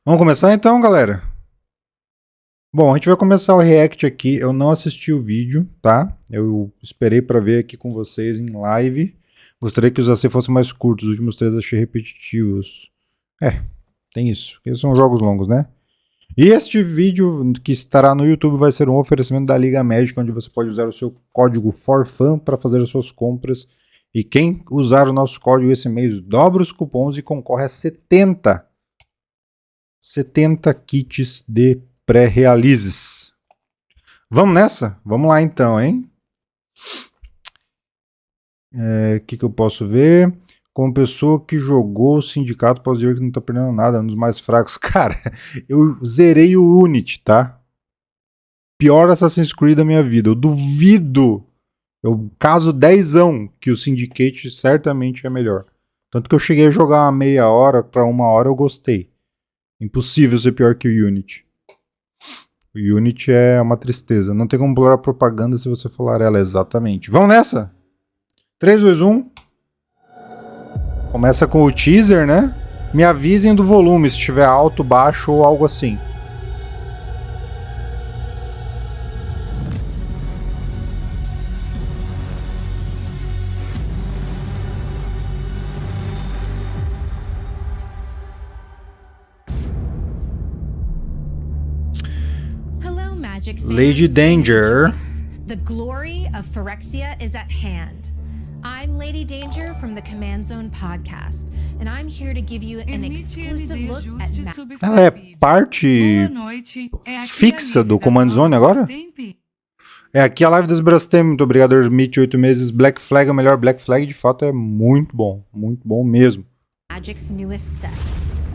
Vamos começar então, galera? Bom, a gente vai começar o react aqui. Eu não assisti o vídeo, tá? Eu esperei para ver aqui com vocês em live. Gostaria que os AC fossem mais curtos. Os últimos 3 achei repetitivos. Tem isso. Eles são jogos longos, né? E este vídeo que estará no YouTube vai ser um oferecimento da Liga Médica, onde você pode usar o seu código FORFUN para fazer as suas compras. E quem usar o nosso código esse mês dobra os cupons e concorre a 70 kits de pré-realizes. Vamos nessa? Vamos lá então, hein? O que eu posso ver? Como pessoa que jogou o sindicato, posso dizer que não tá perdendo nada, um dos mais fracos. Cara, eu zerei o Unity, tá? Pior Assassin's Creed da minha vida. Eu duvido, eu caso 10ão que o Syndicate certamente é melhor. Tanto que eu cheguei a jogar uma meia hora pra 1 hora, eu gostei. Impossível ser pior que o Unity. O Unity é uma tristeza. Não tem como pular a propaganda se você falar ela exatamente. Vamos nessa? 3, 2, 1. Começa com o teaser, né? Me avisem do volume, se estiver alto, baixo ou algo assim. Hello, Magic fans. Lady Danger. The glory of Phyrexia is at hand. I'm Lady Danger from the Command Zone podcast, and I'm here to give you an exclusive look at Ela é parte fixa do Command Zone agora? É aqui a live das Brastemp. Muito obrigado, Hermite, 8 meses. Black Flag é o melhor Black Flag, de fato é muito bom mesmo. Magic's newest set,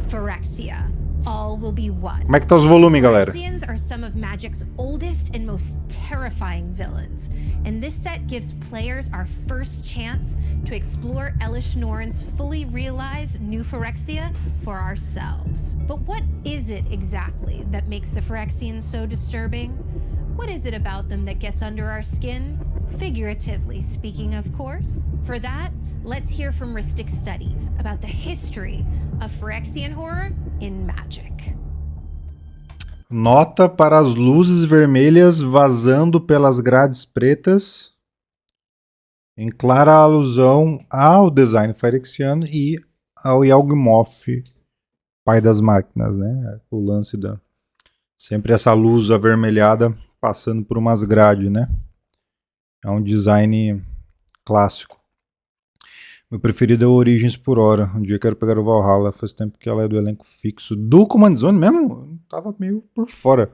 Phyrexia. All will be one. Como é que tá os volumes, galera? Phyrexians are some of Magic's oldest and most terrifying villains, and this set gives players our first chance to explore Elish Norn's fully realized new Phyrexia for ourselves. But what is it exactly that makes the Phyrexians so disturbing? What is it about them that gets under our skin? Figuratively speaking, of course. For that, let's hear from Ristic Studies about the history of Phyrexian horror in Magic. Nota para as luzes vermelhas vazando pelas grades pretas, em clara alusão ao design phyrexiano e ao Yawgmoth, pai das máquinas, né? O lance da sempre essa luz avermelhada passando por umas grades, né? É um design clássico. Meu preferido é o Origins por hora. Um dia eu quero pegar o Valhalla. Faz tempo que ela é do elenco fixo. Do Command Zone mesmo? Eu tava meio por fora.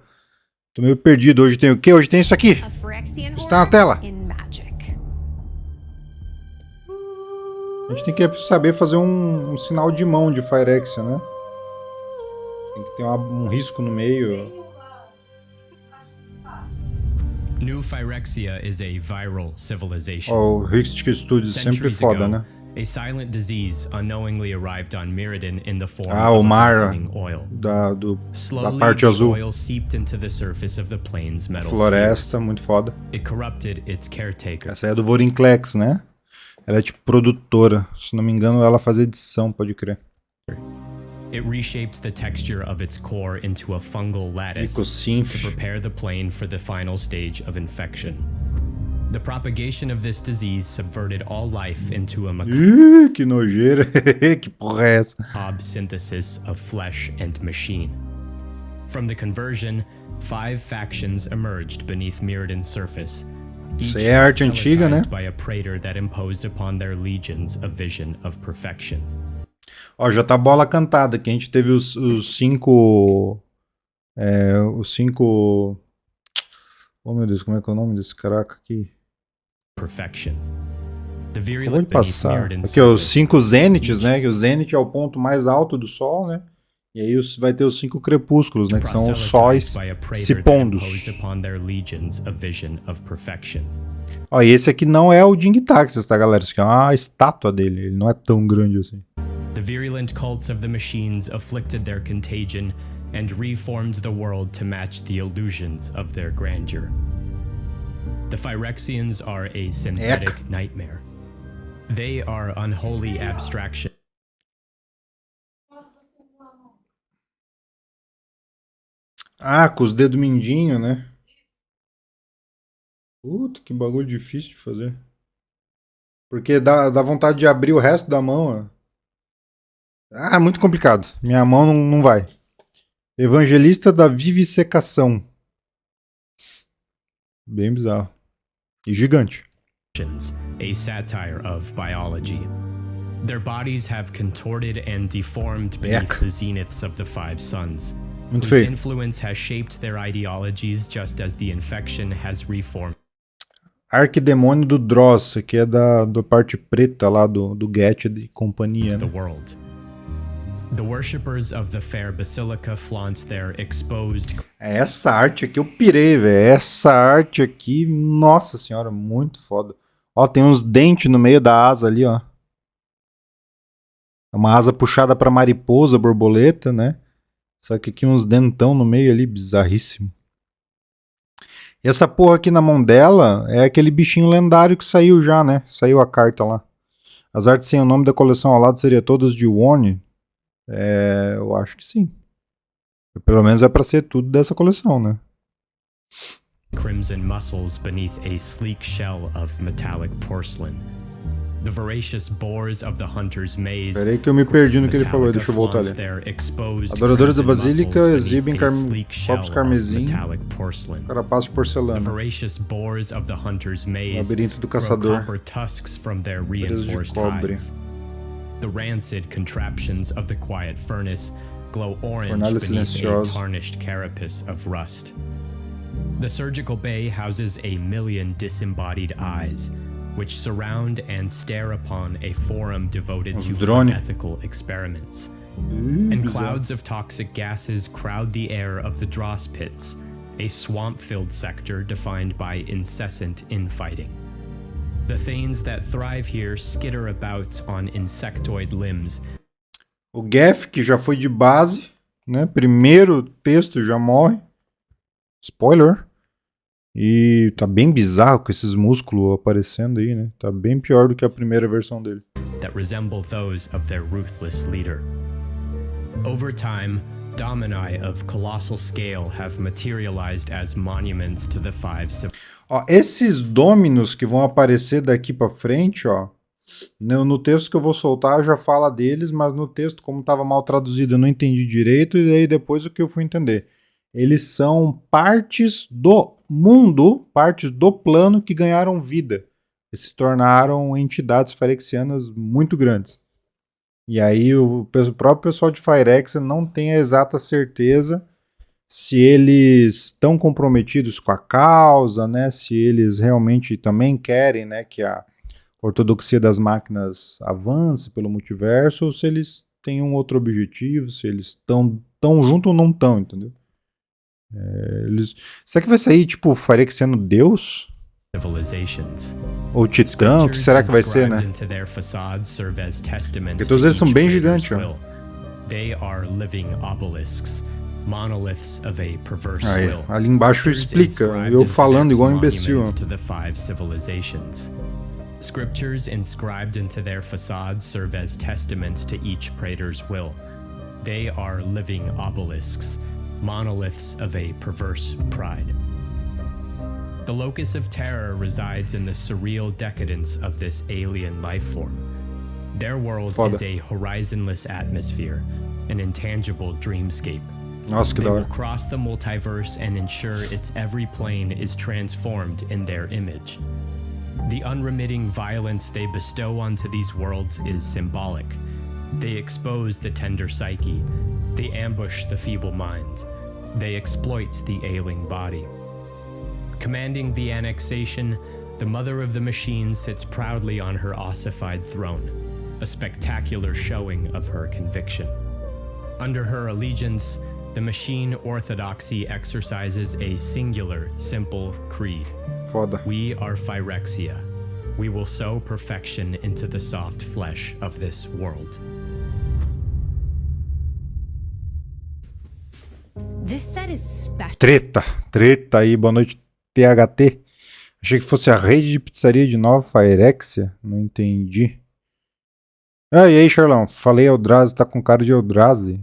Tô meio perdido. Hoje tem o quê? Hoje tem isso aqui. Está na tela. A gente tem que saber fazer um sinal de mão de Phyrexia, né? Tem que ter um risco no meio. New Phyrexia is a viral civilization. O Ristic Studios sempre foda, né? A silent disease unknowingly arrived on Mirrodin in the form o of Mara glistening oil. da parte the azul. oil seeped into the surface of the plane's metal Floresta, spheres. muito foda. It corrupted its caretaker. Essa é a do Vorinclex, né? Ela é tipo produtora. Se não me engano, ela faz edição, pode crer. It reshaped the texture of its core into a fungal lattice Ecosynth. to prepare the plane for the final stage of infection. The propagation of this disease subverted all life into a Que nojeira. Que porra é essa? macabre synthesis of flesh and machine. From the conversion, 5 factions emerged beneath Mirrodin's surface. Isso aí é arte antiga, né? By a praetor that imposed upon their legions a vision of perfection. Ó, já tá bola cantada aqui. A gente teve os 5... os 5... Oh, meu Deus, como é que é o nome desse caraca aqui? Perfection. Acabou de passar. Aqui, os 5 zênites, né? Que o zênite é o ponto mais alto do Sol, né? E aí vai ter os 5 crepúsculos, né? Que são os sóis se pondos. Ó, e esse aqui não é o Ding Taxis, tá, galera? Isso aqui é uma estátua dele. Ele não é tão grande assim. The virulent cults of the machines afflicted their contagion and reformed the world to match the illusions of their grandeur. The Phyrexians are a synthetic nightmare. They are unholy abstraction. Ah, com os dedos mindinho, né? Puta, que bagulho difícil de fazer. Porque dá vontade de abrir o resto da mão, ó. Ah, muito complicado. Minha mão não vai. Evangelista da vivissecação. Bem bizarro. E gigante. A satire of biology. Their bodies have contorted and deformed beneath the zeniths of the five suns. Muito whose feio. influence has shaped their ideologies just as the infection has reformed Arquidemônio do Dross, que é da parte preta lá do Get e companhia, the né? world. The worshippers of the fair basilica flaunt their exposed Essa arte aqui eu pirei, velho. Essa arte aqui, nossa senhora, muito foda. Ó, tem uns dentes no meio da asa ali, ó. É uma asa puxada pra mariposa, borboleta, né? Só que aqui uns dentão no meio ali, bizarríssimo. E essa porra aqui na mão dela é aquele bichinho lendário que saiu já, né? Saiu a carta lá. As artes sem o nome da coleção ao lado seria todas de Worne? É, eu acho que sim. Pelo menos é pra ser tudo dessa coleção, né? crimson muscles beneath a sleek shell of metallic porcelain. The voracious boars of the hunter's maze. Peraí que eu me perdi no que ele falou, deixa eu voltar ali. Adoradores da Basílica exibem corpos carmesim, carapaço de porcelana. Labirinto do Caçador, preso de cobre. The rancid contraptions of the quiet furnace glow orange Fornalha beneath a silenciosa. tarnished carapace of rust. The surgical bay houses a million disembodied eyes, which surround and stare upon a forum devoted Uns to drone. unethical experiments. And clouds of toxic gases crowd the air of the dross pits, a swamp-filled sector defined by incessant infighting. The thanes that thrive here skitter about on insectoid limbs. O Geff, que já foi de base, né? Primeiro texto já morre. Spoiler. E tá bem bizarro com esses músculos aparecendo aí, né? Tá bem pior do que a primeira versão dele. That resemble those of their ruthless leader. Over time, domini of colossal scale have materialized as monuments to the five Ó, esses dominos que vão aparecer daqui pra frente, ó, no texto que eu vou soltar já fala deles, mas no texto, como estava mal traduzido, eu não entendi direito, e aí depois o que eu fui entender. Eles são partes do mundo, partes do plano que ganharam vida. E se tornaram entidades phyrexianas muito grandes. E aí o próprio pessoal de Phyrexia não tem a exata certeza se eles estão comprometidos com a causa, né? Se eles realmente também querem, né, que a ortodoxia das máquinas avance pelo multiverso, ou se eles têm um outro objetivo, se eles estão tão junto ou não estão, entendeu? Será que vai sair tipo Phyrexiano Deus? Ou Titã? O que será que vai ser, né? Porque todos eles são bem gigantes, ó. Aí, ali embaixo explica, eu falando igual um imbecil. Scriptures inscribed into their facades serve as testaments to each praetor's will. They are living obelisks, monoliths of a perverse pride. The locus of terror resides in the surreal decadence of this alien life form. Their world is a horizonless atmosphere, an intangible dreamscape. Nossa, que da hora. They will cross the multiverse and ensure its every plane is transformed in their image. The unremitting violence they bestow onto these worlds is symbolic. They expose the tender psyche. They ambush the feeble mind. They exploit the ailing body. Commanding the annexation, the mother of the machine sits proudly on her ossified throne, a spectacular showing of her conviction. Under her allegiance, the machine orthodoxy exercises a singular, simple creed. Foda. We are Phyrexia. We will sow perfection into the soft flesh of this world. This set is special. Treta aí, boa noite, THT. Achei que fosse a rede de pizzaria de Nova Phyrexia. Não entendi. Ah, e aí, Charlão? Falei Eldrazi, tá com cara de Eldrazi.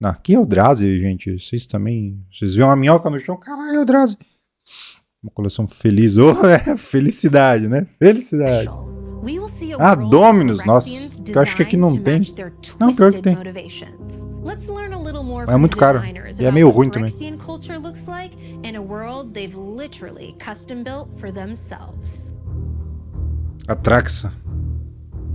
Não, aqui é Eldrazi, gente. Vocês também... Vocês viram uma minhoca no chão? Caralho, Eldrazi. Uma coleção feliz. Oh, é felicidade, né? Felicidade. Ah, Dominus. Nossa, eu acho que aqui não tem. Não, pior que tem. Mas é muito caro. E é meio ruim também. Atraxa.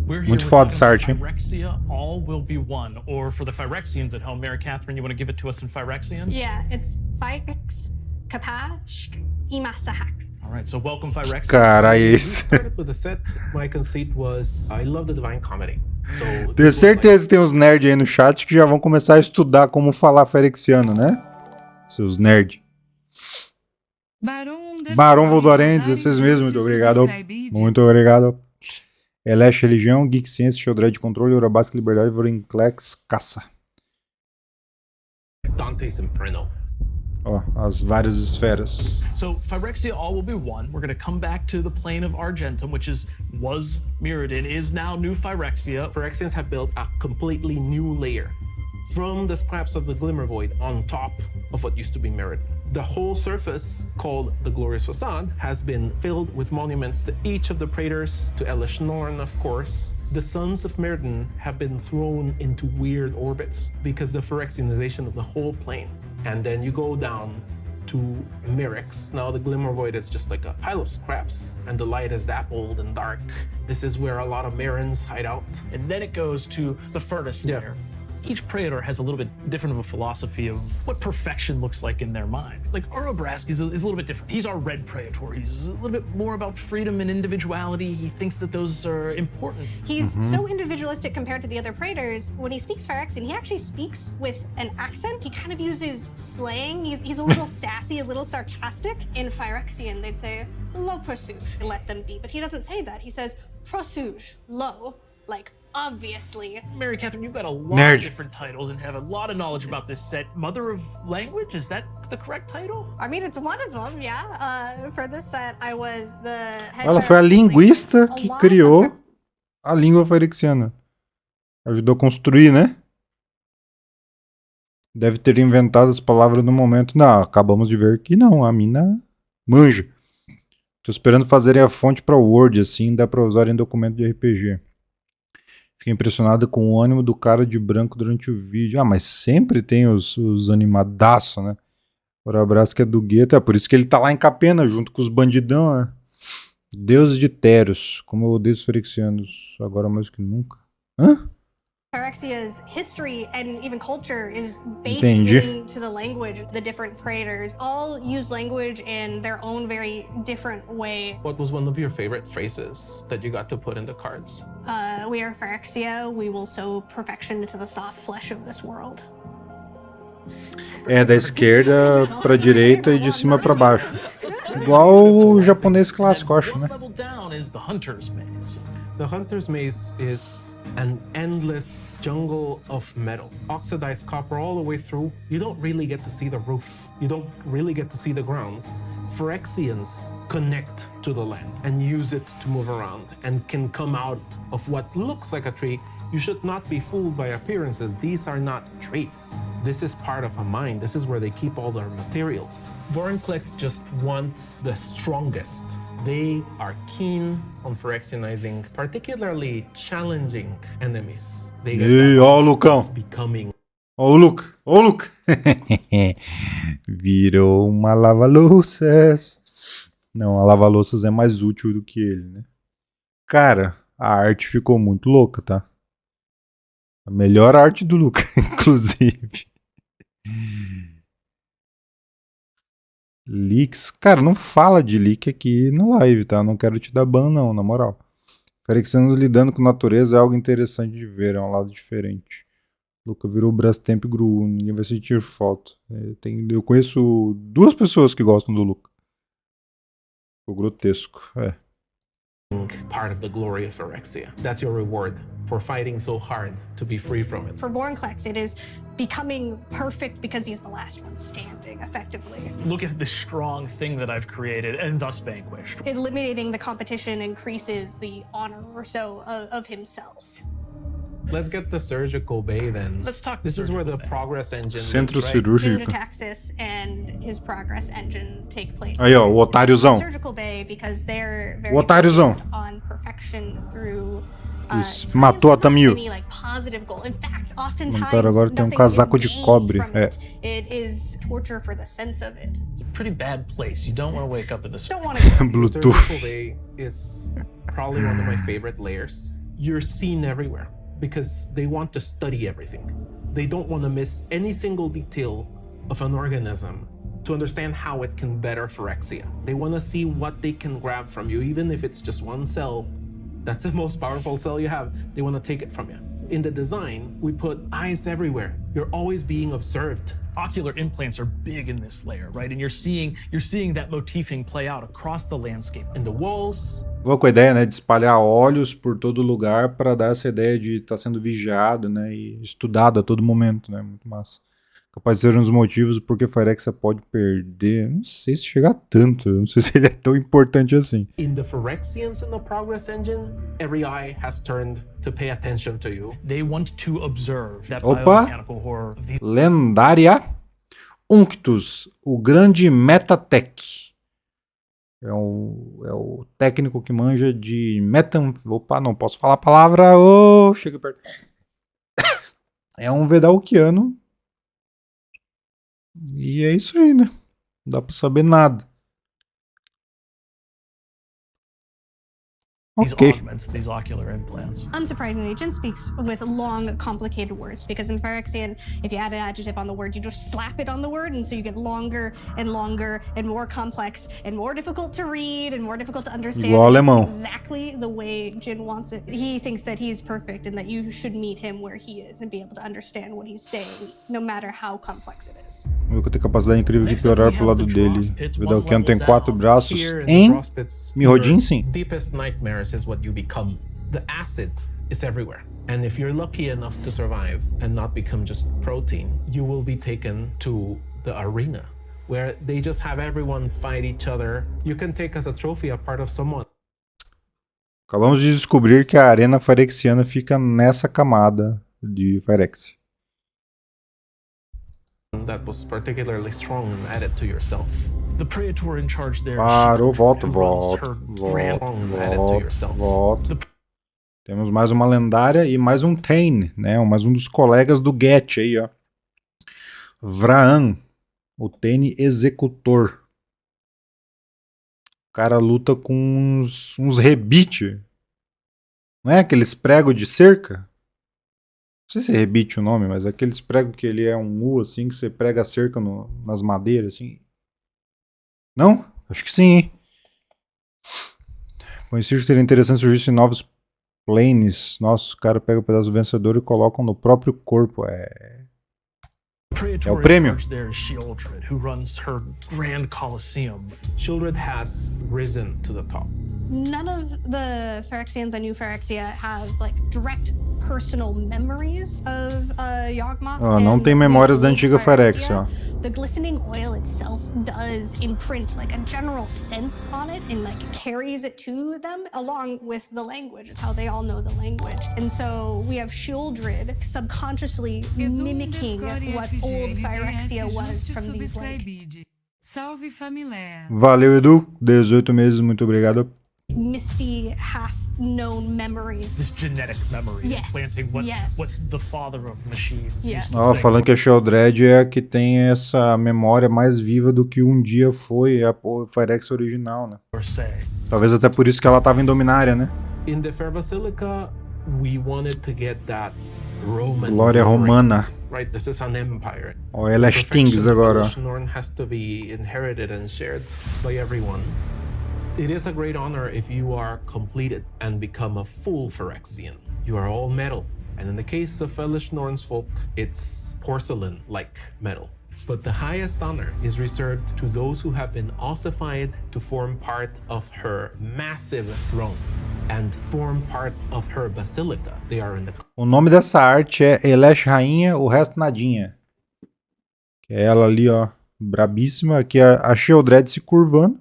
Muito foda essa arte, hein? Phyrexia, all will be one. Or for the Phyrexians at home, Mary Catherine, you want to give it to us in Phyrexian? Yeah, it's Phyrex, Kapashk, Imasahak. All right, so welcome Phyrexia. Caralho, esse. Started with the set. My conceit was I love the Divine Comedy. So Tenho certeza que tem uns nerds aí no chat que já vão começar a estudar como falar phyrexiano, né? Seus nerds. Barão Voldorendes, vocês mesmos, muito obrigado. Muito obrigado. Elesh, Religião, Geek Science, Sheldred, Controle, Hora Básica, Liberdade, Vorinclex, Caça. Dante's Inferno. Ó, as várias esferas. So Phyrexia all will be one. We're going to come back to the plane of Argentum, which was Mirrodin, is now new Phyrexia. Phyrexians have built a completely new layer from the scraps of the Glimmer Void on top of what used to be Mirrodin. The whole surface, called the Glorious Facade, has been filled with monuments to each of the Praetors, to Elesh Norn, of course. The Sons of Mirrodin have been thrown into weird orbits because the Phyrexianization of the whole plane. And then you go down to Mirrex. Now the Glimmer Void is just like a pile of scraps, and the light is dappled and dark. This is where a lot of Mirrans hide out. And then it goes to the furnace layer. Each Praetor has a little bit different of a philosophy of what perfection looks like in their mind. Like Orobrask is a little bit different. He's our red Praetor. He's a little bit more about freedom and individuality. He thinks that those are important. He's so individualistic compared to the other Praetors. When he speaks Phyrexian, he actually speaks with an accent. He kind of uses slang. He's a little sassy, a little sarcastic. In Phyrexian, they'd say, lo prosuge, and let them be. But he doesn't say that. He says, prosuge, lo, like, obviously. Mary Catherine, you've got a lot of different titles and have a lot of knowledge about this set. Mother of Language, is that the correct title? I mean, it's one of them, yeah. For this set, I was the head Ela foi a linguista que criou a língua phyrexiana. Ajudou a construir, né? Deve ter inventado as palavras no momento. Não, acabamos de ver que não, a mina manja. Tô esperando fazerem a fonte para Word, assim dá para usar em documento de RPG. Fiquei impressionado com o ânimo do cara de branco durante o vídeo. Ah, mas sempre tem os animadaços, né? O abraço que é do gueto. É por isso que ele tá lá em Capena, junto com os bandidão, né? Deuses de Teros. Como eu odeio os phyrexianos. Agora mais que nunca. Hã? Phyrexia's history and even culture is baked into the language. The different Praetors all use language in their own very different way. What was one of your favorite phrases that you got to put in the cards? We are Phyrexia. We will sow perfection into the soft flesh of this world. É, da esquerda pra direita e de cima pra baixo. Igual o japonês clássico, acho, né? The Hunter's Maze is an endless jungle of metal. Oxidized copper all the way through. You don't really get to see the roof. You don't really get to see the ground. Phyrexians connect to the land and use it to move around and can come out of what looks like a tree. You should not be fooled by appearances. These are not trees. This is part of a mine. This is where they keep all their materials. Vorinclex just wants the strongest. They are keen on Phyrexianizing particularly challenging enemies. They get ó o Lucão. Becoming. Ó o Luke. Ó o Luke. Virou uma lava-louças. Não, a lava-louças é mais útil do que ele, né? Cara, a arte ficou muito louca, tá? A melhor arte do Luca, inclusive. Leaks. Cara, não fala de leak aqui no live, tá? Não quero te dar ban, não, na moral. Phyrexianos lidando com natureza é algo interessante de ver, é um lado diferente. Luca virou Brastemp Gru, ninguém vai sentir falta. Eu conheço 2 pessoas que gostam do Luca. O grotesco, é. Part of the glory of Phyrexia. That's your reward for fighting so hard to be free from it. For Vorinclex, it is becoming perfect because he's the last one standing, effectively. Look at the strong thing that I've created and thus vanquished. Eliminating the competition increases the honor or so of himself. Let's get the surgical bay then. Let's talk This is where the bay. progress engine Centro lives, right? cirúrgico. Taxis and his progress engine take place. Aí, ó, o otáriozão. Surgical bay because they're very O otáriozão. focused on perfection through Isso, matou a Tamil. any, like, positive goal. In fact, oftentimes Montaram agora tem um nothing casaco is de gained cobre. from É. it. It is torture for the sense of it. It's a pretty bad place. You don't want to wake up in this. Don't want to go. The surgical Bluetooth. bay is probably one of my favorite layers. You're seen everywhere because they want to study everything. They don't want to miss any single detail of an organism to understand how it can better Phyrexia. They want to see what they can grab from you, even if it's just one cell. That's the most powerful cell you have. They want to take it from you. In the design, we put eyes everywhere. You're always being observed. Ocular implants are big in this layer, right? And you're seeing that motifing play out across the landscape. In the walls, Louco a ideia, né, de espalhar olhos por todo lugar para dar essa ideia de estar sendo vigiado, né, e estudado a todo momento, né, muito massa. Capaz de ser um dos motivos porque Phyrexia pode perder, não sei se chegar tanto, não sei se ele é tão importante assim. in the Phyrexians in the progress engine, every eye has turned to pay attention to you. They want to observe that Opa! biomechanical horror of these Lendária Unctus, o grande Metatech. É o técnico que manja de Opa, não posso falar a palavra. Chega perto. É um Vedalkiano. E é isso aí, né? Não dá pra saber nada. Ok. augments, these ocular implants. Unsurprisingly, Jin speaks with long, complicated words because in Phyrexian, if you add an adjective on the word, you just slap it on the word, and so you get longer and more complex and more difficult to read and more difficult to understand. Igual alemão. Exactly the way Jin wants it. He thinks that he's perfect and that you should meet him where he is and be able to understand what he's saying, no matter how complex it is. Eu vou ter capacidade incrível de Next up, piorar we pro have lado the dele. dross pits, O one Vedalkiano tem level 4 down. braços Here in the em cross pits, Mirrodin, your sim. deepest nightmares is what you become. The acid is everywhere. And if you're lucky enough to survive and not become just protein, you will be taken to the arena where they just have everyone fight each other. You can take as a trophy a part of someone Acabamos de descobrir que a arena phyrexiana fica nessa camada de Phyrexia. that was particularly strong and add it to yourself. The praetor in charge there. Parou, volto, who runs volto, her volto, volto. Temos mais uma lendária e mais um Tain, né? Mais um dos colegas do Get aí, ó. Vraan, o Tain executor. O cara luta com uns rebite. Não é aqueles pregos de cerca? Não sei se é rebite o nome, mas é aqueles pregos que ele é um U, assim, que você prega a cerca nas madeiras, assim. Não? Acho que sim, hein? Conheci que seria interessante surgir novos planes. Nossa, os caras pegam o pedaço do vencedor e colocam no próprio corpo. É o prêmio. There is Shieldred, who runs her grand coliseum. Shieldred has risen to the top. None of the Phyrexians on New Phyrexia have like direct personal memories of Yawgmoth. Não and tem memórias da the antiga Phyrexia, ó. The glistening oil itself does imprint like a general sense on it and like carries it to them along with the language. It's how they all know the language. And so we have Shieldred subconsciously mimicking what old Phyrexia was from these like Salve família. Valeu, Edu. 18 meses, muito obrigado. misty, half-known memories. This genetic memory, Yes, implanting what yes. the father of machines. Yes. used to Ó, say. falando que a Shieldred é a que tem essa memória mais viva do que um dia foi a Phyrexia original, né? Or say. Talvez até por isso que ela tava em Dominária, né? In the Fair Basilica, we wanted to get that Roman Glória glory, romana. right? This is an empire. Ó, ela é Stings agora, ó. Norn has to be inherited and shared by everyone. It is a great honor if you are completed and become a full Phyrexian. You are all metal, and in the case of Elish Norn's folk, it's porcelain-like metal. But the highest honor is reserved to those who have been ossified to form part of her massive throne and form part of her basilica. They are in the O nome dessa arte é Elesh Rainha, o resto nadinha. Que é ela ali, ó, brabíssima. Aqui a Shieldred se curvando.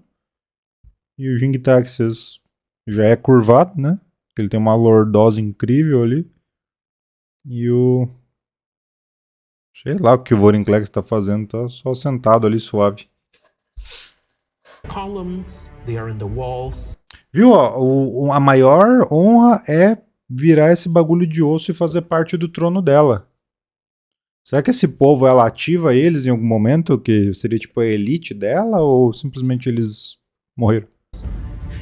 E o Jing-Taxis já é curvado, né? Ele tem uma lordose incrível ali. E o... sei lá o que o Vorinclex tá fazendo, tá só sentado ali suave. Columns, they are in the walls. Viu, ó, a maior honra é virar esse bagulho de osso e fazer parte do trono dela. Será que esse povo, ela ativa eles em algum momento, que seria tipo a elite dela, ou simplesmente eles morreram?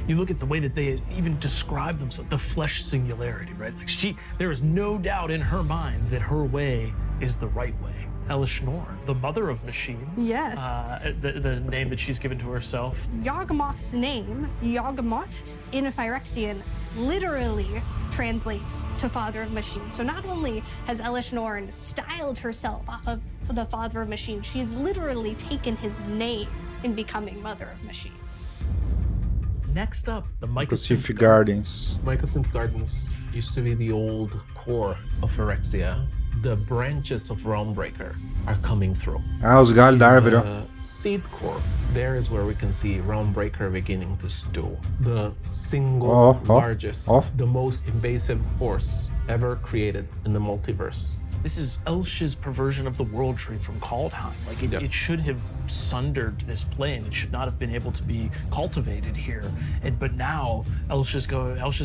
You look at the way that they even describe themselves, the flesh singularity, right? Like there is no doubt in her mind that her way is the right way. Elish Norn, the mother of machines. Yes. The name that she's given to herself. Yawgmoth's name, Yawgmoth, in Phyrexian, literally translates to father of machines. So not only has Elish Norn styled herself off of the father of machines, she's literally taken his name in becoming mother of machines. Next up, the Mycosynth Gardens. Mycosynth Gardens used to be the old core of Phyrexia. The branches of Realmbreaker are coming through. Ah, os galhos da árvore, ó. The seed core, there is where we can see Realmbreaker beginning to stew. The single largest, the most invasive force ever created in the multiverse. This is Elsh's perversion of the world tree from Kaldheim. Like it should have sundered this plane. It should not have been able to be cultivated here. But now Elsh's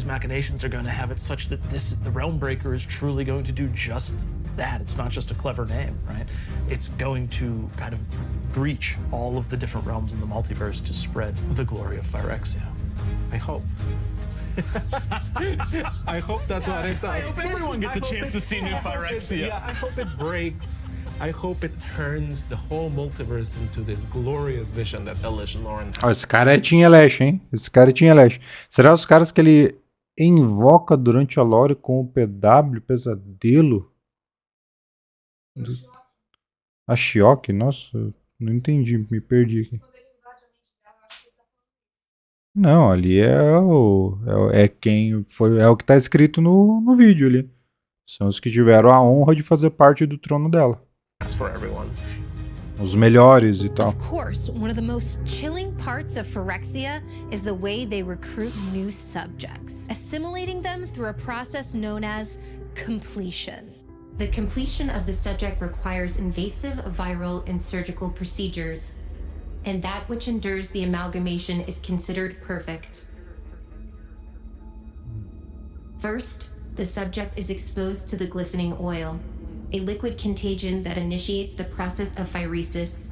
machinations are going to have it such that the Realmbreaker is truly going to do just that. It's not just a clever name, right? It's going to kind of breach all of the different realms in the multiverse to spread the glory of Phyrexia. I hope. I hope that's what it does. I hope everyone gets a chance to see new Phyrexia. I hope it breaks. I hope it turns the whole multiverse into this glorious vision that Elish Norn has. Ó, esse cara é Team Elesh, hein? Esse cara é Team Elesh. Será os caras que ele invoca durante a lore com o PW, pesadelo? A Shioki? Nossa, não entendi, me perdi aqui. Não, ali é quem foi, é o que tá escrito no vídeo ali. São os que tiveram a honra de fazer parte do trono dela. For everyone. Os melhores e tal. Of course, one of the most chilling parts of Phyrexia is the way they recruit new subjects, assimilating them through a process known as completion. The completion of the subject requires invasive, viral, and surgical procedures, and that which endures the amalgamation is considered perfect. First, the subject is exposed to the glistening oil, a liquid contagion that initiates the process of phyresis.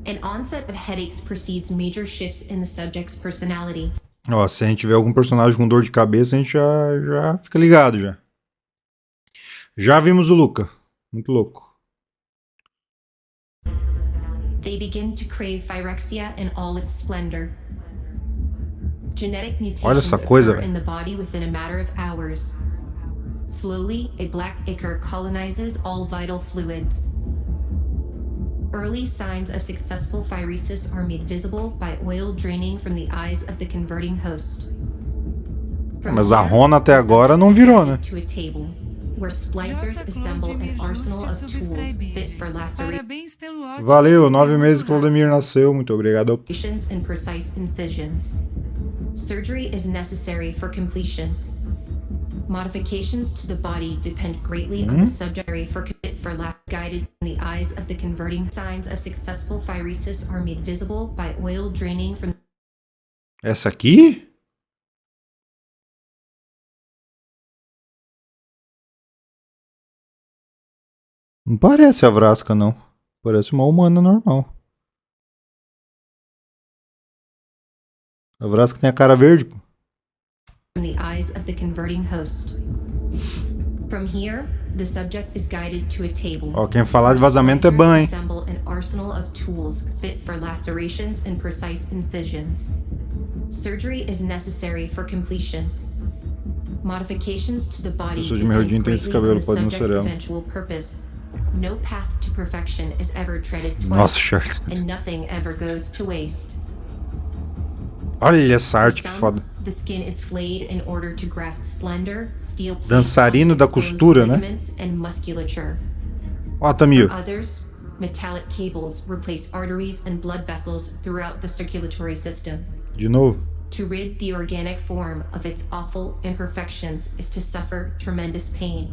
An onset of headaches precedes major shifts in the subject's personality. Ó, se a gente vê algum personagem com dor de cabeça, a gente já fica ligado já. Já vimos o Luca. Muito louco. They begin to crave Phyrexia in all its splendor. Genetic mutations occur in the body within a matter of hours. Slowly, a black ichor colonizes all vital fluids. Early signs of successful phyresis are made visible by oil draining from the eyes of the converting host. Mas a Rona até agora não virou, né? To a table, where splicers assemble an arsenal of tools fit for laceration. Valeu, 9 meses que Claudemir nasceu, muito obrigado. And precise incisions. Surgery is necessary for completion. Modifications to the body depend greatly on the subject for guided in the eyes of the converting. Signs of successful phyresis are made visible by oil draining from. Essa aqui? Não parece a Vrasca, não. Parece uma humana normal. A Vrasca tem a cara verde, pô. From the eyes of the converting host. From here, the subject is guided to a table. Ó, quem falar de vazamento é ban, hein? Assemble an arsenal of tools fit for lacerations and precise incisions. Surgery is necessary for completion. Modifications to the body depend greatly on the subject's eventual purpose. No path to perfection is ever treaded twice, Nossa, shirt. And nothing ever goes to waste. Olha essa arte que foda. The skin is flayed in order to graft slender steel Dançarino da costura, né? And musculature. Ó, Tamir. Others, metallic cables replace arteries and blood vessels throughout the circulatory system. De novo. To rid the organic form of its awful imperfections is to suffer tremendous pain.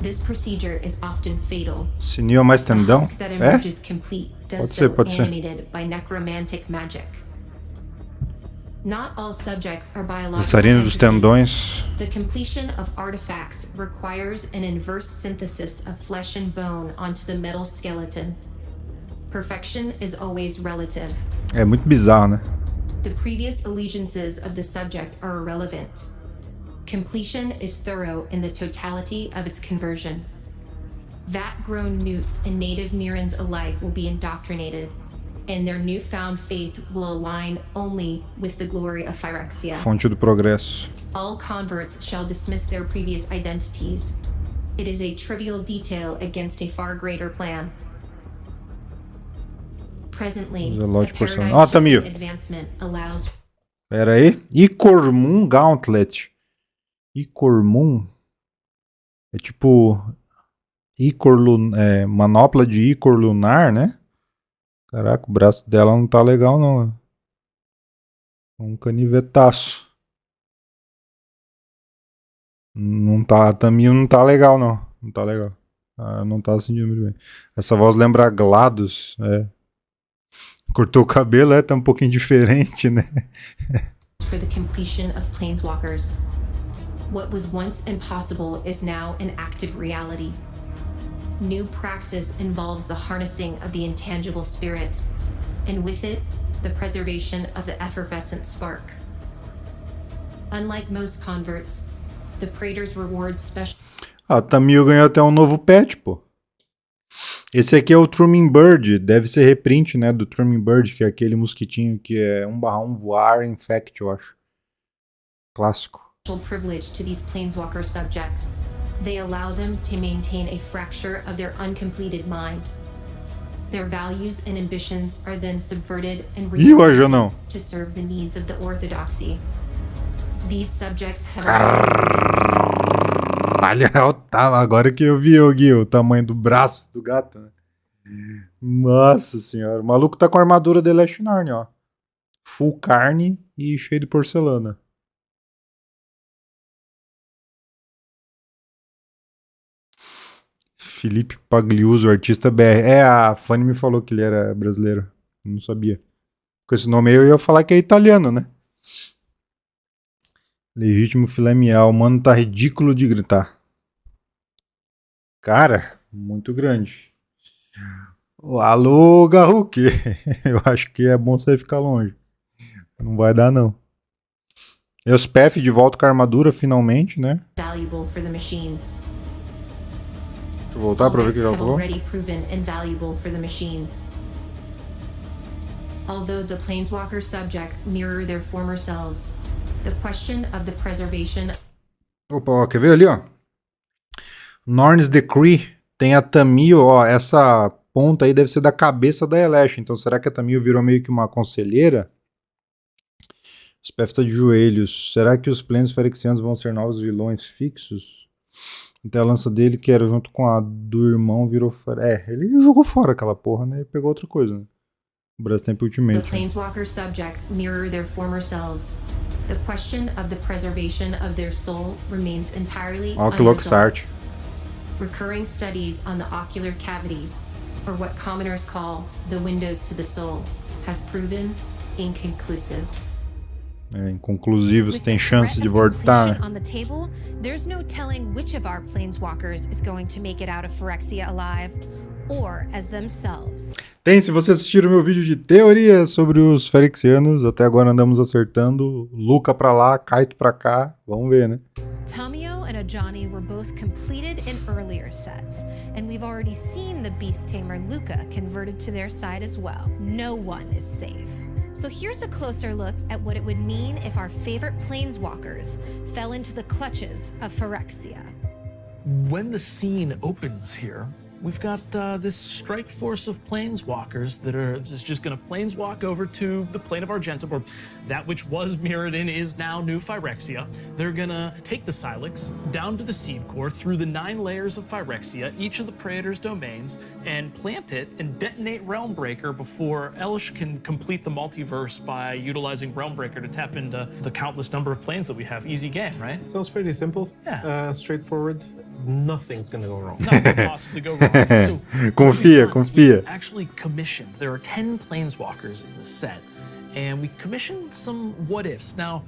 This procedure is often fatal. Sininho mais The tendão? husk that É? emerges complete does so pode ser. animated by necromantic magic. Not all subjects are biological Dançarino dos entities. tendões. The completion of artifacts requires an inverse synthesis of flesh and bone onto the metal skeleton. Perfection is always relative. É muito bizarro, né? The previous allegiances of the subject are irrelevant. Completion is thorough in the totality of its conversion. Vat-grown newts and native Mirans alike will be indoctrinated, and their newfound faith will align only with the glory of Phyrexia. Fonte do progresso. All converts shall dismiss their previous identities. It is a trivial detail against a far greater plan. Presently, Zelote a personal. paradigm Tá mil. advancement allows Pera aí. Icormun Gauntlet. Icormun é tipo manopla de Icor lunar, né? Caraca, o braço dela não tá legal não. Um canivetaço. Não tá, Tamil não tá legal não. Não tá legal. Não tá sentindo muito bem. Essa voz lembra GLaDOS, Cortou o cabelo, tá um pouquinho diferente, né? for the completion of planeswalkers. What was once impossible is now an active reality. New praxis involves the harnessing of the intangible spirit, and with it, the preservation of the effervescent spark. Unlike most converts, the Praetors reward special... Tamil ganhou até um novo pet, pô. Esse aqui é o Trumming Bird, deve ser reprint, né, do Trumming Bird, que é aquele mosquitinho que é 1/1 voar infect, eu acho. Clássico. privilege to these planeswalker subjects. They allow them to maintain a fracture of their uncompleted mind. Their values and ambitions are then subverted and não. to serve the needs of the orthodoxy. These subjects have... Agora que eu vi, Gui, o tamanho do braço do gato, né? Nossa senhora, o maluco tá com a armadura de Last Narnia, ó. Full carne e cheio de porcelana. Felipe Pagliuso, artista BR. A Fanny me falou que ele era brasileiro. Eu não sabia. Com esse nome aí eu ia falar que é italiano, né? Legítimo filé miau. Mano, tá ridículo de gritar. Cara, muito grande. Alô, Garruque. Eu acho que é bom você ficar longe. Não vai dar, não. Euspef de volta com a armadura, finalmente, né? Valuable for the machines. Deixa eu voltar pra ver o que ela falou. Already proven invaluable for the machines. Although the planeswalker subjects mirror their former selves, the question of the preservation... Opa, ó, quer ver ali, ó? Norn's Decree tem a Tamil, ó, essa ponta aí deve ser da cabeça da Elesh, então será que a Tamil virou meio que uma conselheira? O Spef tá de joelhos. Será que os planos Phyrexianos vão ser novos vilões fixos? Então a lança dele, que era junto com a do irmão, virou fora. Ele jogou fora aquela porra, né? E pegou outra coisa, né? O Brastemp Ultimate. The planeswalker subjects mirror their former selves. The question of the preservation of their soul remains entirely unresolved. Recurring studies on the ocular cavities, or what commoners call the windows to the soul, have proven inconclusive. Inconclusivos, tem chance de voltar. On the table, there's no telling which of our planeswalkers is going to make it out of Phyrexia alive, or as themselves. Tem, se você assistir o meu vídeo de teoria sobre os Phyrexianos, até agora andamos acertando. Luca pra lá, Kaito pra cá, vamos ver, né? Tamio and Ajani were both completed in earlier sets, and we've already seen the Beast Tamer Luca converted to their side as well. No one is safe. So here's a closer look at what it would mean if our favorite planeswalkers fell into the clutches of Phyrexia. When the scene opens here, we've got this strike force of planeswalkers that are just going to planeswalk over to the plane of Argentum, or that which was Mirrodin is now New Phyrexia. They're going to take the Silex down to the seed core through the 9 layers of Phyrexia, each of the Praetor's domains, and plant it and detonate Realmbreaker before Elish can complete the multiverse by utilizing Realmbreaker to tap into the countless number of planes that we have. Easy game, right? Sounds pretty simple. Yeah. Straightforward. Nothing's gonna go wrong. Nothing could possibly go wrong. So, confia. we actually commissioned. There are 10 planeswalkers in the set, and we commissioned some what ifs. Now,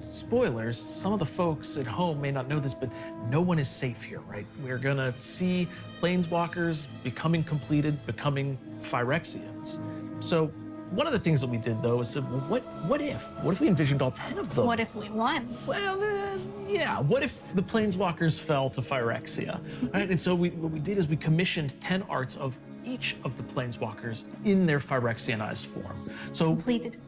spoilers, some of the folks at home may not know this, but no one is safe here, right? We're gonna see planeswalkers becoming completed, becoming Phyrexians. So one of the things that we did, though, is said, well, what if we envisioned all 10 of them? What if we won? Well, yeah. What if the planeswalkers fell to Phyrexia? Right? And so what we did is we commissioned 10 arts of each of the planeswalkers in their Phyrexianized form. So Completed.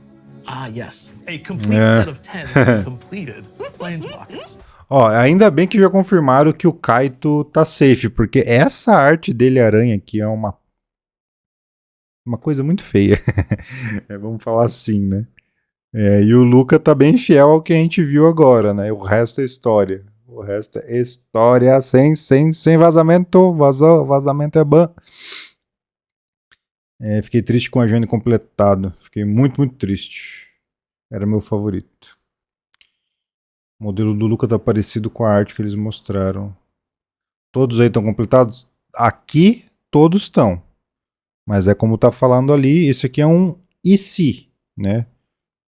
Yes. A complete set of 10 completed planeswalkers. Ó, ainda bem que já confirmaram que o Kaito tá safe, porque essa arte dele aranha aqui é uma coisa muito feia. Vamos falar assim, né? E o Luca tá bem fiel ao que a gente viu agora, né? O resto é história. O resto é história sem vazamento. Vazamento é ban. Fiquei triste com a agenda completado. Fiquei muito, muito triste. Era meu favorito. O modelo do Luca tá parecido com a arte que eles mostraram. Todos aí estão completados? Aqui, todos estão. Mas é como tá falando ali, isso aqui é um e se, né?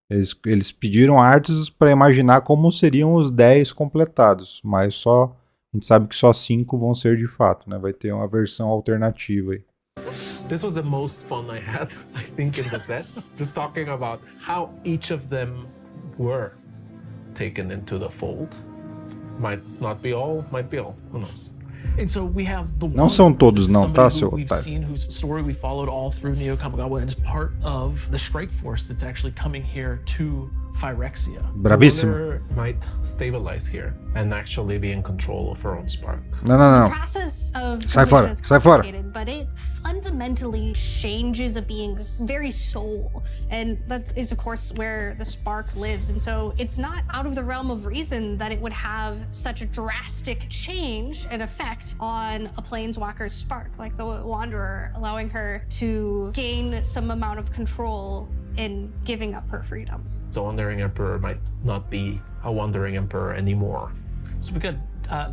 Eles pediram artes para imaginar como seriam os 10 completados, mas a gente sabe que só 5 vão ser de fato, né? Vai ter uma versão alternativa aí. This was the most fun I had, I think, in the set. Just talking about how each of them were taken into the fold. Might not be all, might be all. Who knows? And so we have the Não são todos não, tá, seu we've otário? seen whose story we followed all through Neo Kamigawa and is part of the strike force that's actually coming here to Phyrexia. Bravíssimo. Wonder might stabilize here and actually be in control of her own spark. Não. The process of Sai fora, is sai fora. complicated, but it fundamentally changes a being's very soul, and that is of course where the spark lives. And so it's not out of the realm of reason that it would have such a drastic change and effect on a planeswalker's spark, like the Wanderer, allowing her to gain some amount of control in giving up her freedom. The Wandering Emperor might not be a Wandering Emperor anymore. So we got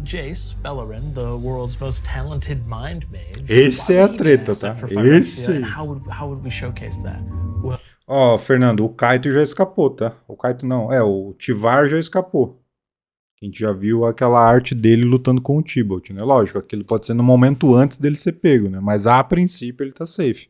Jace Bellerin, the world's most talented mind mage. Esse é a treta, tá? Esse. And how would we showcase that? Ó, Fernando, o Kaito já escapou, tá? O Kaito não, o Tivar já escapou. A gente já viu aquela arte dele lutando com o Tibalt, né? Lógico, aquilo pode ser no momento antes dele ser pego, né? Mas a princípio ele tá safe.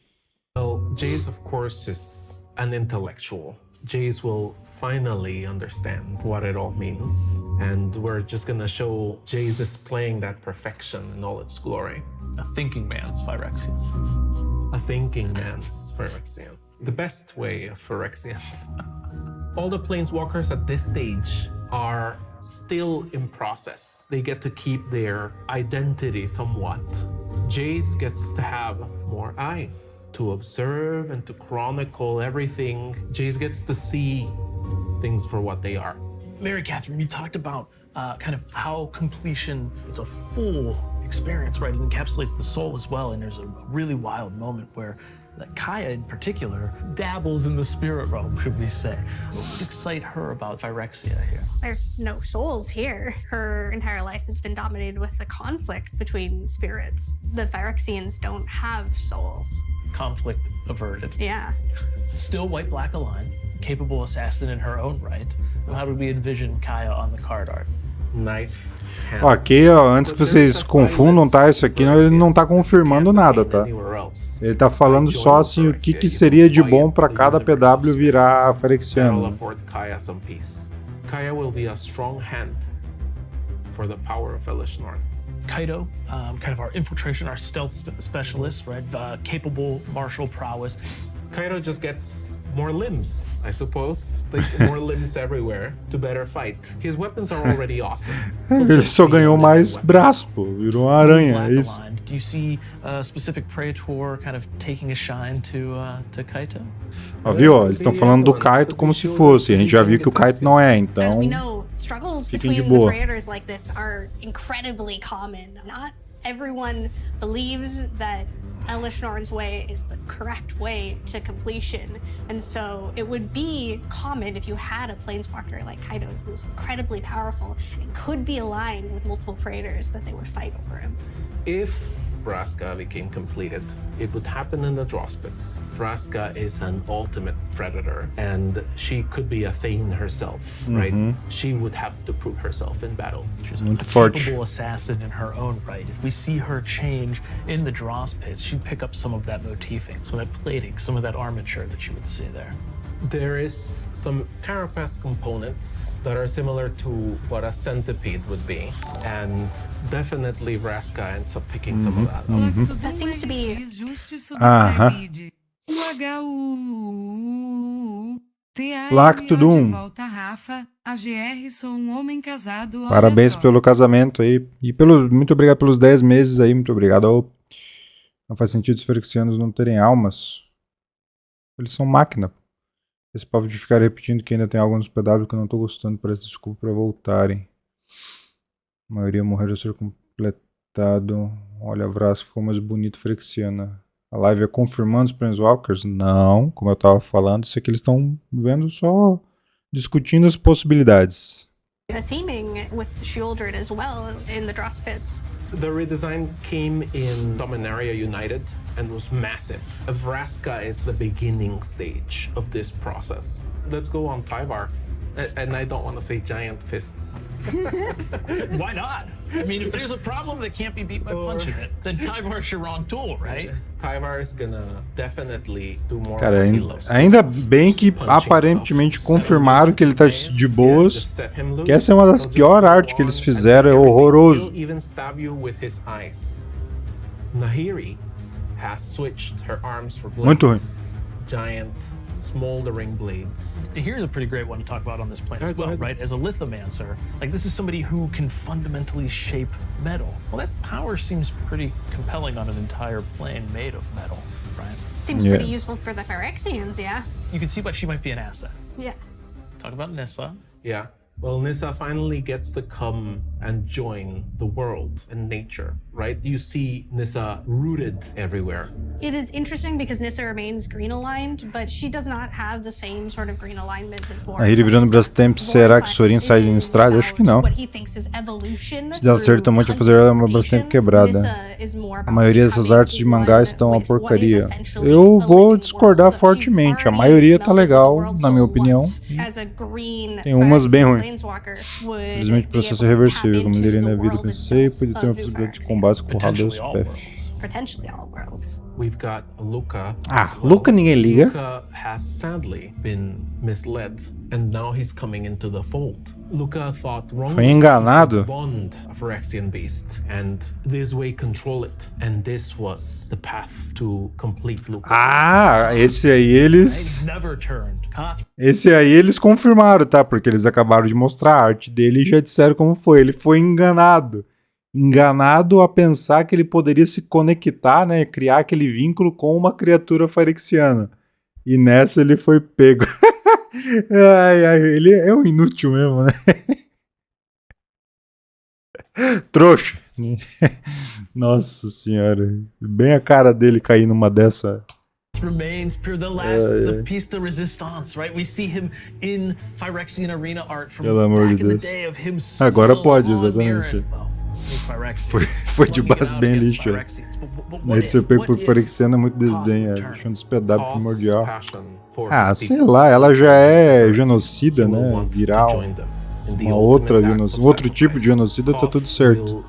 Well, Jace, of course, is an intellectual. Jace will finally understand what it all means. And we're just gonna show Jace displaying that perfection in all its glory. A thinking man's Phyrexian. A thinking man's Phyrexian. The best way of Phyrexians. All the planeswalkers at this stage are still in process. They get to keep their identity somewhat. Jace gets to have more eyes to observe and to chronicle everything. Jace gets to see things for what they are. Mary Catherine, you talked about kind of how completion is a full experience, right? It encapsulates the soul as well. And there's a really wild moment where Kaya in particular dabbles in the spirit realm, should we say. What would excite her about Phyrexia here? There's no souls here. Her entire life has been dominated with the conflict between spirits. The Phyrexians don't have souls. Conflict averted. Yeah. Still white-black aligned, capable assassin in her own right. How do we envision Kaya on the card art? Knife. Ó, aqui, ó, antes que vocês confundam, tá? Isso aqui ele não tá confirmando nada, tá? Ele tá falando só assim o que seria de bom para cada PW virar Phyrexiano. Kaya will be a strong hand for the power of Elish Norn. Kaito, kind of our infiltration, our stealth specialist, right? Capable martial prowess. Kaito just gets more limbs, I suppose. Like, more limbs everywhere to better fight. His weapons are already awesome. Ele só ganhou mais braço, pô. Virou uma aranha, é isso. Do you see a specific Praetor kind of taking a shine to Kaito? Ó, viu? Ó, eles estão falando do Kaito como se fosse. A gente já viu que o Kaito não é, então struggles fiquem de between boa. the Praetors like this are incredibly common. Not everyone believes that Elishnorn's way is the correct way to completion, and so it would be common if you had a planeswalker like Kaito who's incredibly powerful and could be aligned with multiple Praetors that they would fight over him. If Vraska became completed, it would happen in the draw spits. Vraska is an ultimate predator, and she could be a Thane herself, right? She would have to prove herself in battle. She's a capable assassin in her own right. If we see her change in the draw spits, she'd pick up some of that motifing, some of that plating, some of that armature that you would see there. There is some carapace components that are similar to what a centipede would be, and definitely Vraska ends up picking some of that. That seems to be... Plaque Tudo Parabéns pelo casamento aí. E muito obrigado pelos 10 meses aí. Muito obrigado. Não faz sentido os ferexianos não terem almas. Eles são máquina. Esse papo de ficar repetindo que ainda tem algo nos PW que eu não tô gostando, parece desculpa pra voltarem. A maioria morreram a ser completado. Olha, a Vraska ficou mais bonito, Ferexiana. A live é confirmando os Planeswalkers? Não, como eu tava falando, isso aqui eles estão vendo só discutindo as possibilidades. A theming with Shieldred as well in the draw spits. The redesign came in Dominaria United and was massive. Vraska is the beginning stage of this process. Let's go on Tyvar. And I don't want to say giant fists. Why not? I mean, if there's a problem that can't be beat by punching it, then Tyvar's your wrong tool, right? Tyvar is gonna definitely do more. Cara, ainda bem que aparentemente confirmaram que ele tá de boas. Que essa é uma das piores artes que eles fizeram, é horroroso. Nahiri has switched her arms for blades. Muito ruim. Giant smoldering blades. Here's a pretty great one to talk about on this plane as well, right? As a lithomancer, like this is somebody who can fundamentally shape metal. Well, that power seems pretty compelling on an entire plane made of metal, right? Seems pretty useful for the Phyrexians, yeah. You can see why she might be an asset. Yeah. Talk about Nissa. Yeah. Well, Nissa finally gets to come and join the world and nature, right? You see Nissa rooted everywhere. It is interesting because Nissa remains green aligned, but she does not have the same sort of green alignment as Vortex. Aí virando Brastemp, será que Sorin sai em estrada? Acho que não. Se der certo muito, fazer ela uma Brastemp quebrada. A maioria dessas artes de mangá estão uma porcaria. Eu vou discordar fortemente. A maioria tá legal, na minha opinião. Tem umas bem ruins. Infelizmente o processo é reversível. Como diria na vida, pensei, podia ter uma possibilidade de combate com o Rados PF. Luca ninguém liga. Luca has sadly been misled, and now he's coming into the fold. Luca thought wrongly. Foi enganado. Bond a Phyrexian beast, and this way control it. And this was the path to complete Luca. Esse aí eles confirmaram, tá? Porque eles acabaram de mostrar a arte dele e já disseram como foi. Ele foi enganado. Enganado a pensar que ele poderia se conectar, né? Criar aquele vínculo com uma criatura phyrexiana. E nessa ele foi pego. Ele é um inútil mesmo, né? Trouxa. Nossa senhora. Bem a cara dele cair numa dessa. Remains the last the piece de resistance, right? We see him in Phyrexian arena art from back in the day of him. Agora pode, exatamente. Foi de base bem lixo. Ele ser pego por Phyrexiana é muito desdém, deixando os pedaços primordial. Sei lá, ela já é genocida, né? Virar uma outra um outro tipo de genocida, tá tudo certo.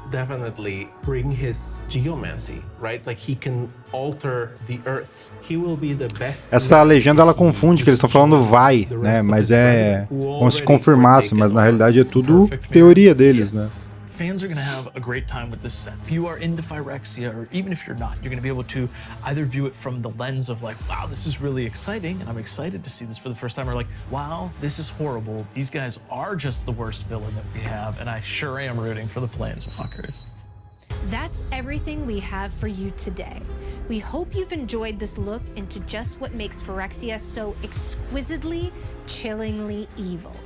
Essa legenda ela confunde, que eles estão falando vai, né? Mas é como se confirmasse, mas na realidade é tudo teoria deles, né? Fans are going to have a great time with this set. If you are into Phyrexia, or even if you're not, you're going to be able to either view it from the lens of like, wow, this is really exciting, and I'm excited to see this for the first time, or like, wow, this is horrible. These guys are just the worst villain that we have, and I sure am rooting for the Planeswalkers. That's everything we have for you today. We hope you've enjoyed this look into just what makes Phyrexia so exquisitely, chillingly evil.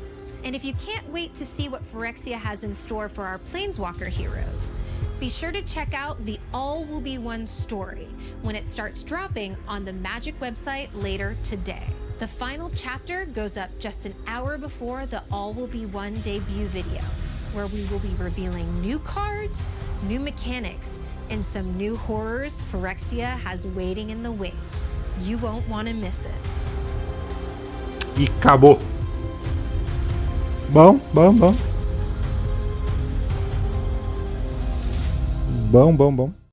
And if you can't wait to see what Phyrexia has in store for our Planeswalker heroes, be sure to check out the All Will Be One story when it starts dropping on the Magic website later today. The final chapter goes up just an hour before the All Will Be One debut video, where we will be revealing new cards, new mechanics, and some new horrors Phyrexia has waiting in the wings. You won't want to miss it. E acabou. Bom. Bom.